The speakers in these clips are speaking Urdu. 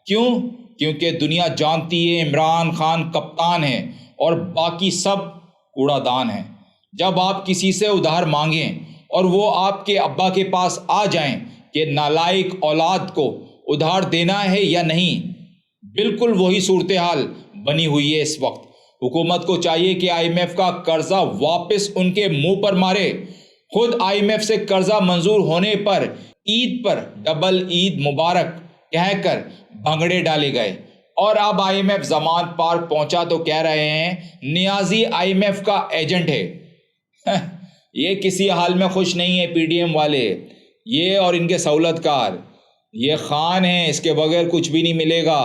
کیوں؟ کیونکہ دنیا جانتی ہے عمران خان کپتان ہے اور باقی سب کوڑا دان ہیں۔ جب آپ کسی سے ادھار مانگیں اور وہ آپ کے ابا کے پاس آ جائیں کہ نالائق اولاد کو ادھار دینا ہے یا نہیں، بالکل وہی صورتحال بنی ہوئی ہے اس وقت۔ حکومت کو چاہیے کہ آئی ایم ایف کا قرضہ واپس ان کے منہ پر مارے۔ خود آئی ایم ایف سے قرضہ منظور ہونے پر عید پر ڈبل عید مبارک کہہ کر بھنگڑے ڈالے گئے، اور اب I am F Zaman park پہنچا تو کہہ رہے ہیں نیازی آئی ایم ایف کا ایجنٹ ہے۔ یہ کسی حال میں خوش نہیں ہے پی ڈی ایم والے، یہ اور ان کے سہولت کار۔ یہ خان ہیں، اس کے بغیر کچھ بھی نہیں ملے گا،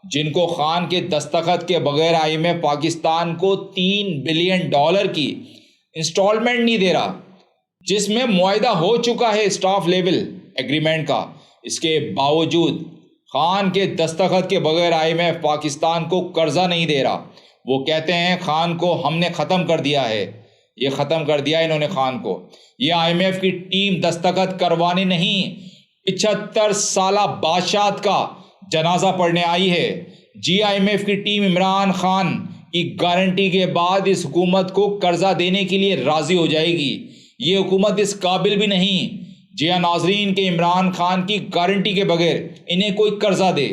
جن کو خان کے دستخط کے بغیر آئی ایم ایف پاکستان کو $3 بلین کی انسٹالمنٹ نہیں دے رہا، جس میں معاہدہ ہو چکا ہے اسٹاف لیول ایگریمنٹ کا۔ اس کے باوجود خان کے دستخط کے بغیر آئی ایم ایف پاکستان کو قرضہ نہیں دے رہا۔ وہ کہتے ہیں خان کو ہم نے ختم کر دیا ہے۔ یہ ختم کر دیا انہوں نے خان کو۔ یہ آئی ایم ایف کی ٹیم دستخط کروانے نہیں، 75 سالہ بادشاہت کا جنازہ پڑھنے آئی ہے۔ جی آئی ایم ایف کی ٹیم عمران خان کی گارنٹی کے بعد اس حکومت کو قرضہ دینے کے لیے راضی ہو جائے گی۔ یہ حکومت اس قابل بھی نہیں، جی ہاں ناظرین، کہ عمران خان کی گارنٹی کے بغیر انہیں کوئی قرضہ دے۔